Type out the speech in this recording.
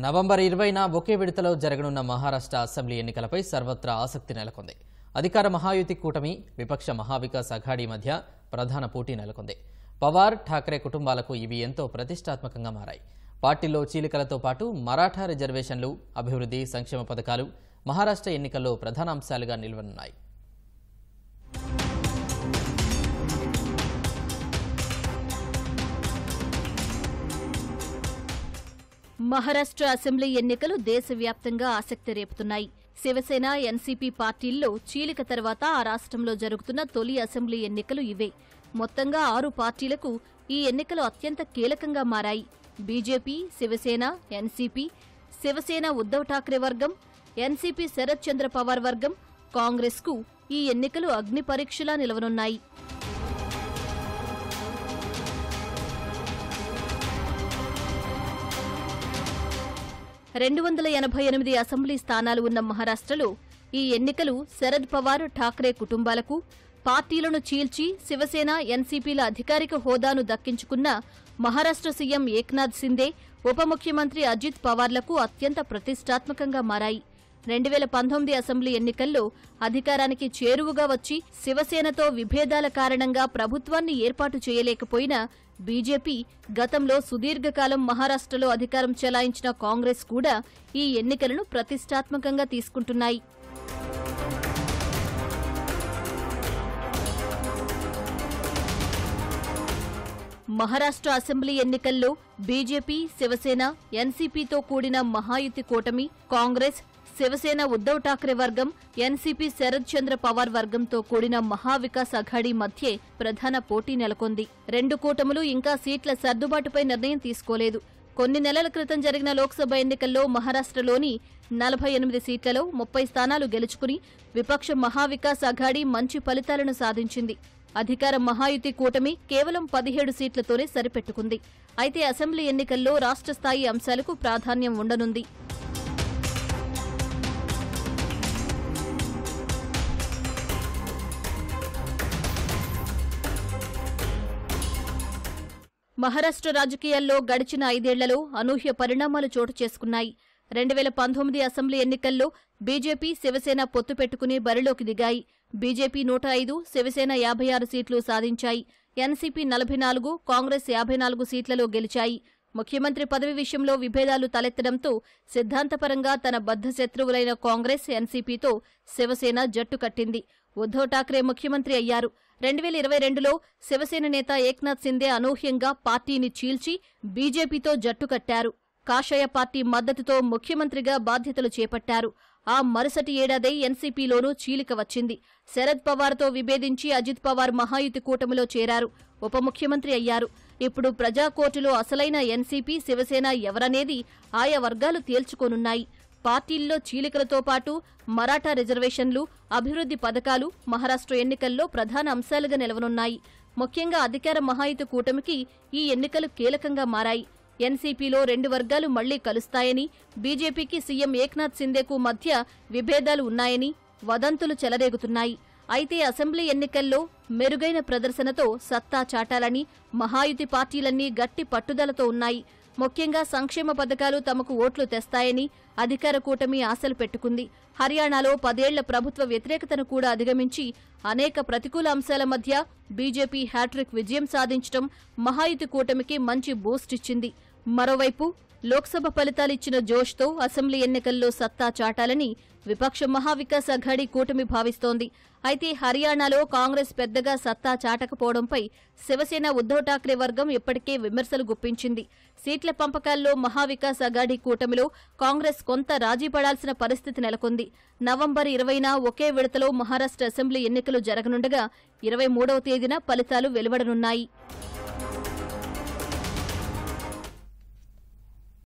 November 20న ఒకే విడతలో జరగనున్న Maharashtra assembly ఎన్నికలపై సర్వత్రా ఆసక్తి నెలకొంది. అధికార మహాయుతి కూటమి, విపక్ష మహావికాస్ అఘాడీ మధ్య ప్రధాన పోటీ నెలకొంది. పవార్, ఠాక్రే కుటుంబాలకు ఇవి ఎంతో ప్రతిష్టాత్మకంగా మారాయి. పార్టీలో చీలికలతో పాటు మరాఠా రిజర్వేషన్లు, అభివృద్ధి, సంక్షేమ పథకాలు మహారాష్ట్ర ఎన్నికల్లో ప్రధాన అంశాలుగా నిలవనున్నాయి. మహారాష్ట్ర అసెంబ్లీ ఎన్నికలు దేశవ్యాప్తంగా ఆసక్తి రేపుతున్నాయి. శివసేన, ఎన్సీపీ పార్టీల్లో చీలిక తర్వాత ఆ రాష్ట్రంలో జరుగుతున్న తొలి అసెంబ్లీ ఎన్నికలు ఇవే. మొత్తంగా 6 పార్టీలకు ఈ ఎన్నికలు అత్యంత కీలకంగా మారాయి. బీజేపీ, శివసేన, ఎన్సీపీ, శివసేన ఉద్దవ్ ఠాక్రే వర్గం, ఎన్సీపీ శరద్ చంద్ర పవార్ వర్గం, కాంగ్రెస్కు ఈ ఎన్నికలు అగ్ని పరీక్షలా నిలవనున్నాయి. 288 అసెంబ్లీ స్థానాలు ఉన్న మహారాష్ట్రలో ఈ ఎన్నికలు శరద్ పవార్, ఠాక్రే కుటుంబాలకు, పార్టీలను చీల్చి శివసేన, ఎన్సీపీల అధికారిక హోదాను దక్కించుకున్న మహారాష్ట్ర సీఎం ఏక్నాథ్ సిందే, ఉప ముఖ్యమంత్రి అజిత్ పవార్లకు అత్యంత ప్రతిష్టాత్మకంగా మారాయి. 2019 అసెంబ్లీ ఎన్నికల్లో అధికారానికి చేరువగా వచ్చి శివసేనతో విభేదాల కారణంగా ప్రభుత్వాన్ని ఏర్పాటు చేయలేకపోయినా బీజేపీ, గతంలో సుదీర్ఘకాలం మహారాష్ట్రలో అధికారం చెలాయించిన కాంగ్రెస్ కూడా ఈ ఎన్నికలను ప్రతిష్టాత్మకంగా తీసుకుంటున్నాయి. మహారాష్ట్ర అసెంబ్లీ ఎన్నికల్లో బీజేపీ, శివసేన, ఎన్సీపీతో కూడిన మహాయుతి కూటమి, కాంగ్రెస్, శివసేన ఉద్దవ్ ఠాక్రే వర్గం, ఎన్సీపీ శరద్ చంద్ర పవార్ వర్గంతో కూడిన మహావికాస్ అఘాడీ మధ్యే ప్రధాన పోటీ నెలకొంది. 2 కూటములు ఇంకా సీట్ల సర్దుబాటుపై నిర్ణయం తీసుకోలేదు. కొన్ని నెలల క్రితం జరిగిన లోక్సభ ఎన్నికల్లో మహారాష్ట్రలోని 48 సీట్లలో 30 స్థానాలు గెలుచుకుని విపక్ష మహావికాస్ అఘాడీ మంచి ఫలితాలను సాధించింది. అధికార మహాయుతి కూటమి కేవలం 17 సీట్లతోనే సరిపెట్టుకుంది. అయితే అసెంబ్లీ ఎన్నికల్లో రాష్ట్ర స్థాయి అంశాలకు ప్రాధాన్యం ఉండనుంది. మహారాష్ట్ర రాజకీయాల్లో గడిచిన 5 ఏళ్లలో అనూహ్య పరిణామాలు చోటు చేసుకున్నాయి. 2019 అసెంబ్లీ ఎన్నికల్లో బీజేపీ, శివసేన పొత్తు పెట్టుకుని బరిలోకి దిగాయి. బీజేపీ 105, శివసేన 56 సీట్లు సాధించాయి. ఎన్సీపీ 44, కాంగ్రెస్ 54 సీట్లలో గెలిచాయి. ముఖ్యమంత్రి పదవి విషయంలో విభేదాలు తలెత్తడంతో సిద్ధాంతపరంగా తన బద్ధశత్రువులైన కాంగ్రెస్, ఎన్సీపీతో శివసేన జట్టు కట్టింది. ఉద్దవ్ ఠాక్రే ముఖ్యమంత్రి అయ్యారు. 2022లో శివసేన నేత ఏక్నాథ్ సిందే అనూహ్యంగా పార్టీని చీల్చి బీజేపీతో జట్టు కట్టారు. కాషాయ పార్టీ మద్దతుతో ముఖ్యమంత్రిగా బాధ్యతలు చేపట్టారు. ఆ మరుసటి ఏడాదే ఎన్సీపీలోనూ చీలిక వచ్చింది. శరద్ పవార్తో విభేదించి అజిత్ పవార్ మహాయుతి కూటమిలో చేరారు. ఉప ముఖ్యమంత్రి అయ్యారు. ఇప్పుడు ప్రజాకోర్టులో అసలైన ఎన్సీపీ, శివసేన ఎవరనేది ఆయా వర్గాలు తేల్చుకోనున్నాయి. పార్టీల్లో చీలికలతో పాటు మరాఠా రిజర్వేషన్లు, అభివృద్ధి పథకాలు మహారాష్ట్ర ఎన్నికల్లో ప్రధాన అంశాలుగా నిలవనున్నాయి. ముఖ్యంగా అధికార మహాయుతి కూటమికి ఈ ఎన్నికలు కీలకంగా మారాయి. ఎన్సీపీలో 2 వర్గాలు మళ్లీ కలుస్తాయని, బీజేపీకి సీఎం ఏక్నాథ్ సిందేకు మధ్య విభేదాలు ఉన్నాయని వదంతులు చెలరేగుతున్నాయి. అయితే అసెంబ్లీ ఎన్నికల్లో మెరుగైన ప్రదర్శనతో సత్తా చాటాలని మహాయుతి పార్టీలన్నీ గట్టి పట్టుదలతో ఉన్నాయి. ముఖ్యంగా సంక్షేమ పథకాలు తమకు ఓట్లు తెస్తాయని అధికార కూటమి ఆశలు పెట్టుకుంది. హర్యానాలో 10 ఏళ్ల ప్రభుత్వ వ్యతిరేకతను కూడా అధిగమించి అనేక ప్రతికూల అంశాల మధ్య బీజేపీ హ్యాట్రిక్ విజయం సాధించడం మహాయుతి కూటమికి మంచి బూస్ట్ ఇచ్చింది. మరోవైపు లోక్సభ ఫలితాలిచ్చిన జోష్తో అసెంబ్లీ ఎన్నికల్లో సత్తా చాటాలని విపక్ష మహావికాస్ అఘాడీ కూటమి భావిస్తోంది. అయితే హర్యానాలో కాంగ్రెస్ పెద్దగా సత్తా చాటకపోవడంపై శివసేన ఉద్దవ్ ఠాక్రే వర్గం ఇప్పటికే విమర్శలు గుప్పించింది. సీట్ల పంపకాల్లో మహావికాస్ అఘాడీ కూటమిలో కాంగ్రెస్ కొంత రాజీ పడాల్సిన పరిస్థితి నెలకొంది. నవంబర్ 20న ఒకే విడతలో మహారాష్ట్ర అసెంబ్లీ ఎన్నికలు జరగనుండగా 23వ తేదీన ఫలితాలు వెలువడనున్నాయి.